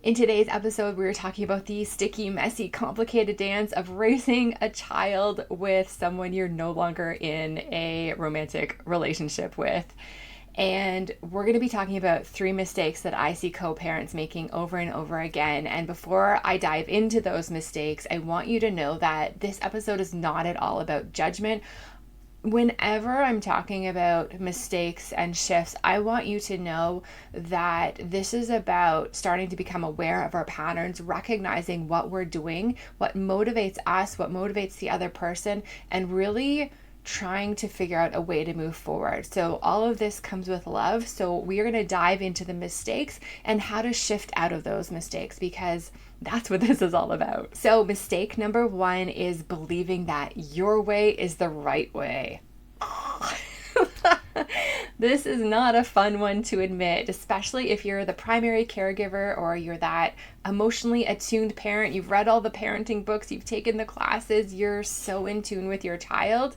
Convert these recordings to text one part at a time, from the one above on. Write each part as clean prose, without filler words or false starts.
In today's episode, we were talking about the sticky, messy, complicated dance of raising a child with someone you're no longer in a romantic relationship with. And we're going to be talking about 3 mistakes that I see co-parents making over and over again. And before I dive into those mistakes, I want you to know that this episode is not at all about judgment. Whenever I'm talking about mistakes and shifts, I want you to know that this is about starting to become aware of our patterns, recognizing what we're doing, what motivates us, what motivates the other person, and really trying to figure out a way to move forward. So all of this comes with love. So we are going to dive into the mistakes and how to shift out of those mistakes, because that's what this is all about. So mistake number 1 is believing that your way is the right way. This is not a fun one to admit, especially if you're the primary caregiver or you're that emotionally attuned parent. You've read all the parenting books, you've taken the classes, you're so in tune with your child.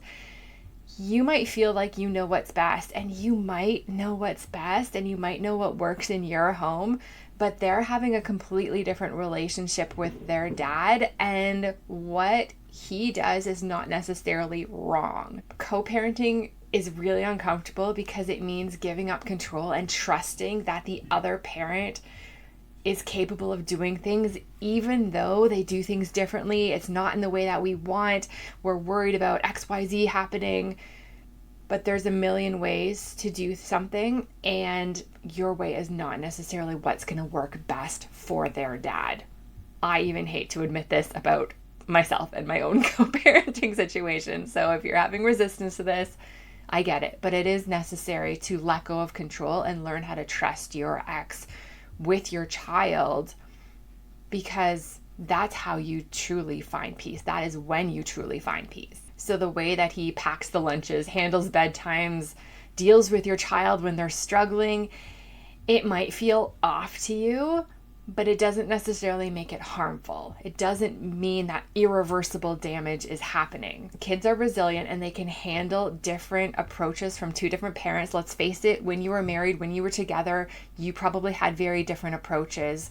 You might feel like you know what's best, and you might know what's best, and you might know what works in your home, but they're having a completely different relationship with their dad, and what he does is not necessarily wrong. Co-parenting is really uncomfortable because it means giving up control and trusting that the other parent is capable of doing things, even though they do things differently. It's not in the way that we want. We're worried about XYZ happening, but there's a million ways to do something, and your way is not necessarily what's going to work best for their dad. I even hate to admit this about myself and my own co-parenting situation. So if you're having resistance to this, I get it, but it is necessary to let go of control and learn how to trust your ex with your child, because that's how you truly find peace. That is when you truly find peace. So the way that he packs the lunches, handles bedtimes, deals with your child when they're struggling, it might feel off to you, but it doesn't necessarily make it harmful. It doesn't mean that irreversible damage is happening. Kids are resilient and they can handle different approaches from 2 different parents. Let's face it, when you were married, when you were together, you probably had very different approaches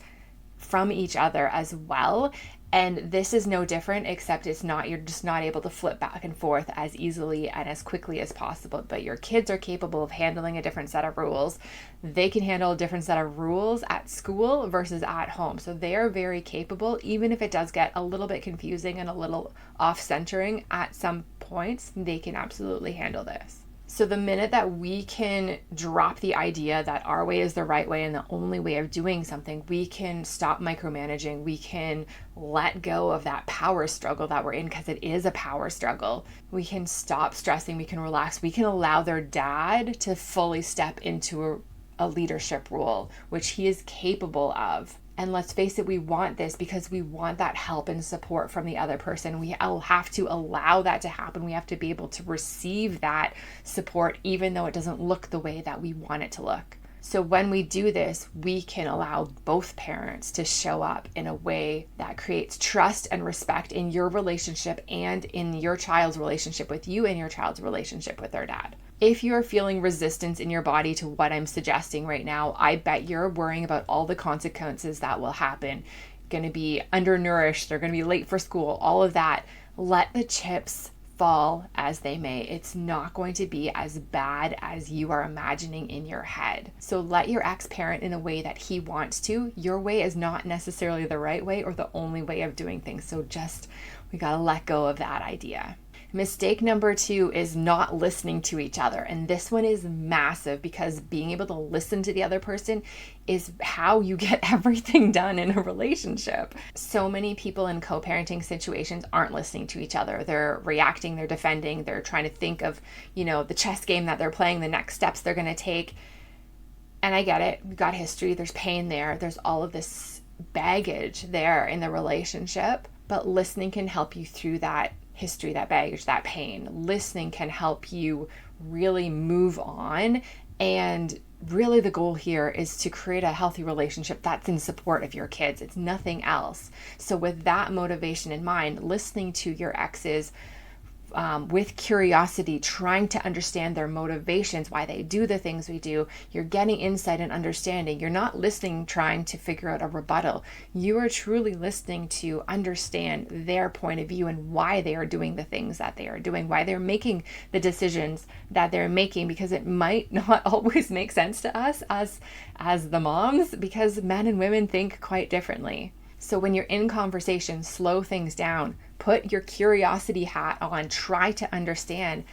from each other as well. And this is no different, except you're just not able to flip back and forth as easily and as quickly as possible. But your kids are capable of handling a different set of rules. They can handle a different set of rules at school versus at home. So they are very capable, even if it does get a little bit confusing and a little off-centering at some points, they can absolutely handle this. So the minute that we can drop the idea that our way is the right way and the only way of doing something, we can stop micromanaging. We can let go of that power struggle that we're in, because it is a power struggle. We can stop stressing. We can relax. We can allow their dad to fully step into a leadership role, which he is capable of. And let's face it, we want this because we want that help and support from the other person. We have to allow that to happen. We have to be able to receive that support, even though it doesn't look the way that we want it to look. So when we do this, we can allow both parents to show up in a way that creates trust and respect in your relationship and in your child's relationship with you and your child's relationship with their dad. If you're feeling resistance in your body to what I'm suggesting right now, I bet you're worrying about all the consequences that will happen. Going to be undernourished, they're going to be late for school, all of that. Let the chips fall as they may. It's not going to be as bad as you are imagining in your head. So let your ex parent in a way that he wants to. Your way is not necessarily the right way or the only way of doing things. So we got to let go of that idea. Mistake number 2 is not listening to each other. And this one is massive, because being able to listen to the other person is how you get everything done in a relationship. So many people in co-parenting situations aren't listening to each other. They're reacting, they're defending, they're trying to think of, the chess game that they're playing, the next steps they're going to take. And I get it. We've got history, there's pain there, there's all of this baggage there in the relationship, but listening can help you through that history, that baggage, that pain. Listening can help you really move on. And really the goal here is to create a healthy relationship that's in support of your kids. It's nothing else. So with that motivation in mind, listening to your ex's with curiosity, trying to understand their motivations, why they do the things we do. You're getting insight and understanding. You're not listening, trying to figure out a rebuttal. You are truly listening to understand their point of view and why they are doing the things that they are doing, why they're making the decisions that they're making, because it might not always make sense to us as the moms, because men and women think quite differently. So when you're in conversation, slow things down, put your curiosity hat on, try to understand,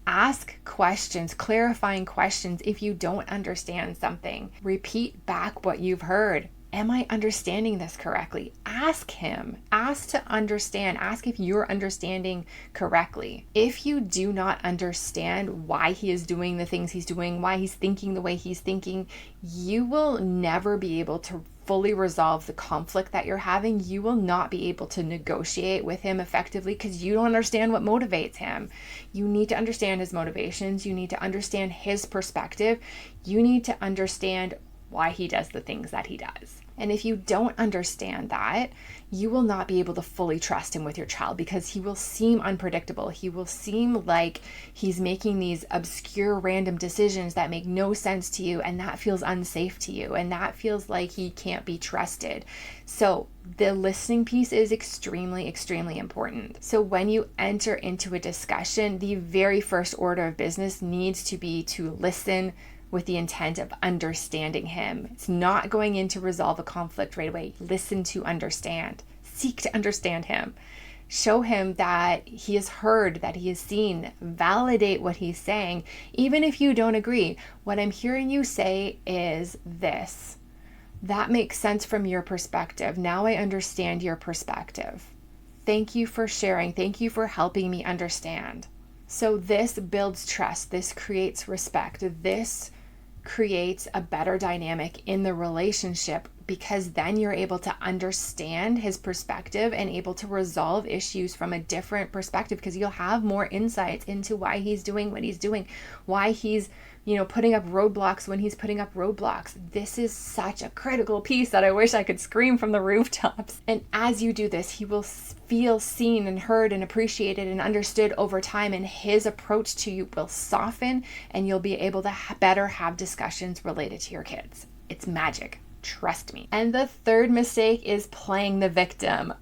ask questions, clarifying questions if you don't understand something. Repeat back what you've heard. Am I understanding this correctly? Ask him. Ask to understand. Ask if you're understanding correctly. If you do not understand why he is doing the things he's doing, why he's thinking the way he's thinking, you will never be able to fully resolve the conflict that you're having. You will not be able to negotiate with him effectively because you don't understand what motivates him. You need to understand his motivations. You need to understand his perspective. You need to understand why he does the things that he does. And if you don't understand that, you will not be able to fully trust him with your child, because he will seem unpredictable. He will seem like he's making these obscure random decisions that make no sense to you, and that feels unsafe to you, and that feels like he can't be trusted. So the listening piece is extremely, extremely important. So when you enter into a discussion, the very first order of business needs to be to listen with the intent of understanding him. It's not going in to resolve a conflict right away. Listen to understand. Seek to understand him. Show him that he has heard, that he has seen. Validate what he's saying, even if you don't agree. What I'm hearing you say is this. That makes sense from your perspective. Now I understand your perspective. Thank you for sharing. Thank you for helping me understand. So this builds trust. This creates respect. This creates a better dynamic in the relationship, because then you're able to understand his perspective and able to resolve issues from a different perspective, because you'll have more insights into why he's doing what he's doing, why he's putting up roadblocks when he's putting up roadblocks. This is such a critical piece that I wish I could scream from the rooftops. And as you do this, he will feel seen and heard and appreciated and understood over time, and his approach to you will soften, and you'll be able to better have discussions related to your kids. It's magic. Trust me. And the third mistake is playing the victim.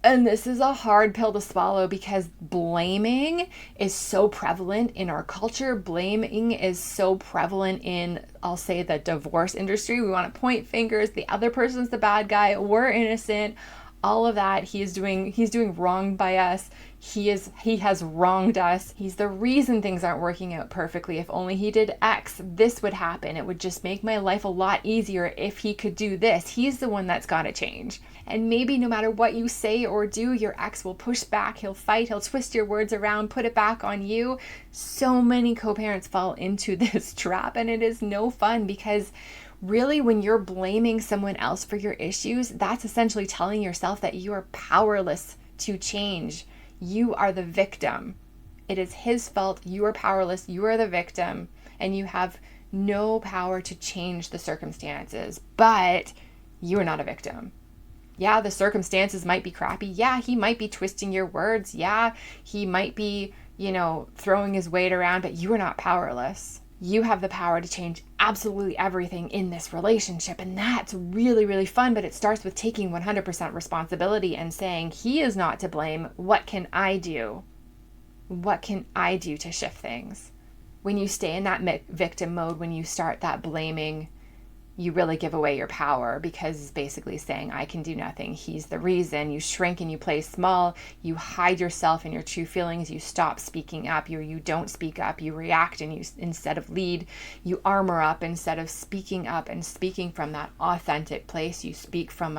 And this is a hard pill to swallow, because blaming is so prevalent in our culture. Blaming is so prevalent in, I'll say, the divorce industry. We want to point fingers. The other person's the bad guy. We're innocent. All of that. He's doing wrong by us. He has wronged us. He's the reason things aren't working out perfectly. If only he did X, this would happen. It would just make my life a lot easier if he could do this. He's the one that's got to change. And maybe no matter what you say or do, your ex will push back, he'll fight, he'll twist your words around, put it back on you. So many co-parents fall into this trap, and it is no fun, because really, when you're blaming someone else for your issues, that's essentially telling yourself that you are powerless to change. You are the victim. It is his fault. You are powerless. You are the victim, and you have no power to change the circumstances. But you are not a victim. Yeah, the circumstances might be crappy. Yeah, he might be twisting your words. Yeah, he might be, throwing his weight around, but you are not powerless. You have the power to change absolutely everything in this relationship. And that's really, really fun. But it starts with taking 100% responsibility and saying, he is not to blame. What can I do? What can I do to shift things? When you stay in that victim mode, when you start that blaming, you really give away your power, because it's basically saying, I can do nothing. He's the reason. You shrink and you play small. You hide yourself and your true feelings. You stop speaking up. You don't speak up. You react, and you, instead of lead, you armor up instead of speaking up and speaking from that authentic place. You speak from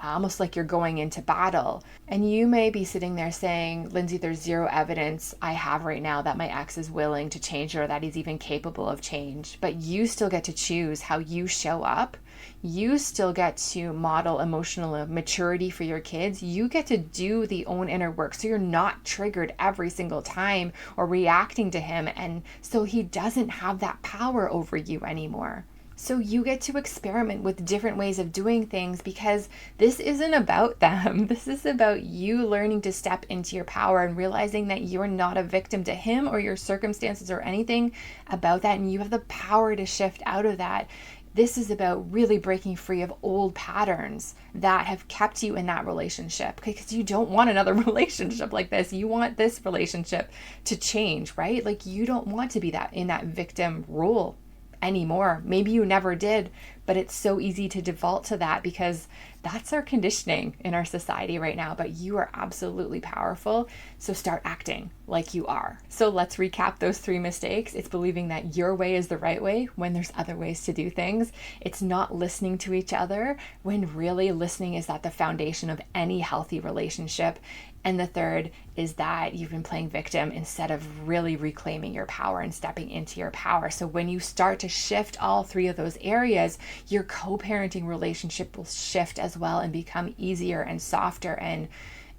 almost like you're going into battle. And you may be sitting there saying, Lindsay, there's zero evidence I have right now that my ex is willing to change, or that he's even capable of change. But you still get to choose how you show up. You still get to model emotional maturity for your kids. You get to do the own inner work, so you're not triggered every single time or reacting to him. And so he doesn't have that power over you anymore. So you get to experiment with different ways of doing things because this isn't about them. This is about you learning to step into your power and realizing that you're not a victim to him or your circumstances or anything about that. And you have the power to shift out of that. This is about really breaking free of old patterns that have kept you in that relationship, because you don't want another relationship like this. You want this relationship to change, right? Like, you don't want to be that in that victim role anymore. Maybe you never did, but it's so easy to default to that because that's our conditioning in our society right now. But you are absolutely powerful. So start acting like you are. So let's recap those 3 mistakes. It's believing that your way is the right way when there's other ways to do things. It's not listening to each other when really listening is at the foundation of any healthy relationship. And the third is that you've been playing victim instead of really reclaiming your power and stepping into your power. So when you start to shift all 3 of those areas, your co-parenting relationship will shift as well and become easier and softer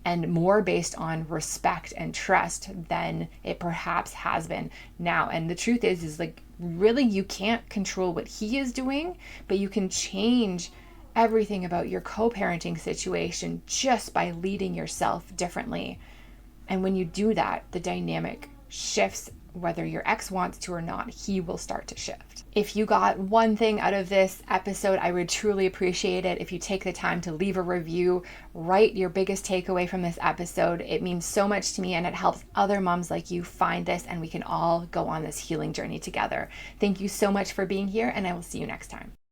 and more based on respect and trust than it perhaps has been now. And the truth is like, really, you can't control what he is doing, but you can change everything about your co-parenting situation just by leading yourself differently. And when you do that, the dynamic shifts. Whether your ex wants to or not, he will start to shift. If you got one thing out of this episode, I would truly appreciate it if you take the time to leave a review, write your biggest takeaway from this episode. It means so much to me, and it helps other moms like you find this, and we can all go on this healing journey together. Thank you so much for being here, and I will see you next time.